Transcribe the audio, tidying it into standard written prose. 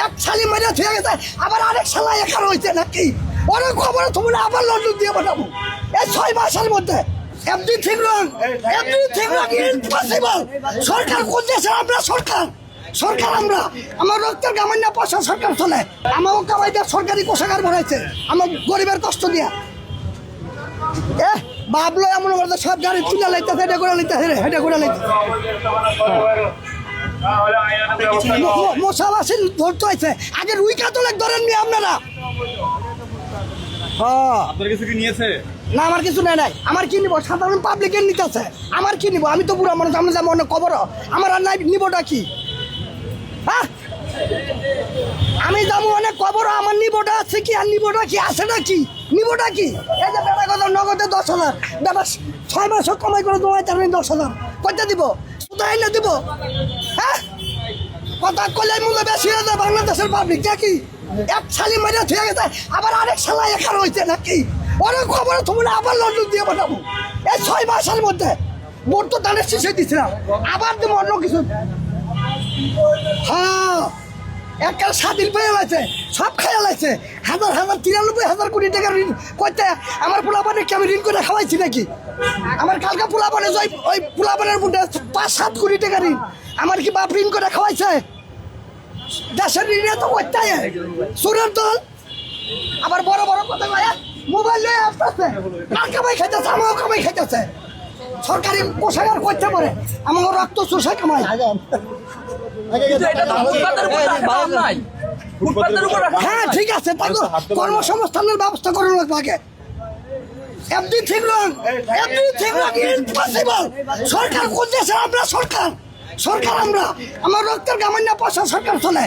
এক শালি মেরে থুয়ে গেছে, আবার আরেক শালা এখানে হয়েছে নাকি? অনেক খবর তোমরা আবার লন্ডন দিয়ে পাঠাবো এই 6 মাসের মধ্যে। এভরিথিং রং, এভরিথিং রং ইম্পসিবল। সরকার কোন দেশের? আমরা সরকার, সরকার আমরা। আমার রক্তের গামান্য পয়সা সরকার চলে, আমাকে কামাই দিয়ে সরকারি কোষাগার ভরাইছে আমার গরিবের কষ্ট দিয়া। ভাবলো এমন করে সব গাড়ি তুলে লাইতেছে, হেঁটে করে লাইতেছে, হেঁটে করে লাইতেছে। মশাবাসী ধরতে হয়েছে, আগে রুই কাতলে ধরেন নি আপনারা। আপনার কিছু কি নিয়েছে? না আমার কিছু নেই নাই। আমার কি নিব? সাধারণ পাবলিকের নিতে আছে, আমার কি নিব? আমি তো বুড়া মানুষ, আমরা যেমন অনেক খবর, আমার আর নাই নিবটা কি? হ্যাঁ আমি যাবো অনেক খবর, আমার নিবটা আছে কি? আর নিবটা কি আছে নাকি? নিবটা কি? এই যে বেটা কথা নগদে 10,000, বেটা 6 মাস কমাই করে তোমায় তার 10,000 কইতে দিব? কোথায় এনে দিব? হ্যাঁ কথা কইলে মূল্য বেশি হয়ে যায় বাংলাদেশের পাবলিক নাকি? এক শালি মেরে থুয়ে গেছে, আবার আরেক শালা এখানে হয়েছে নাকি? অনেক খবর তোমরা আবার লন্ডন দিয়ে পাঠাবো এই 6 মাসের মধ্যে। ভোট তো ধানের শেষে দিচ্ছিলাম, আবার দেবো অন্য কিছু। হ্যাঁ একটা স্বাধীন পেয়ে গেছে, সব খেয়াল আছে। 93,000 কোটি টাকা ঋণ করতে আমার পোলাপানকে আমি ঋণ করে খাওয়াইছি নাকি? আমার কালকা পোলাপানে ওই পোলাপানের মধ্যে 5-7 কোটি টাকা ঋণ আমার কি বাপ ঋণ করে খাওয়াইছে? দেশের ঋণে তো করতে সুরের দল আবার বড় বড় কথা কয়, মোবাইল নিয়ে আসতেছে, কার কামাই খাইতেছে? আমারও কামাই খাইতেছে। সরকারি কোষাগার করতে পারে, আমার রক্ত চোষা কামাই। হ্যাঁ ঠিক আছে, তাই তো কর্মসংস্থানের ব্যবস্থা করে লাগবে আগে। এভরিথিং রং, এভরিথিং রং ইম্পসিবল। সরকার কোন দেশের? আমরা সরকার, সরকার আমরা। আমার রক্তের গামান্য পয়সা সরকার চলে।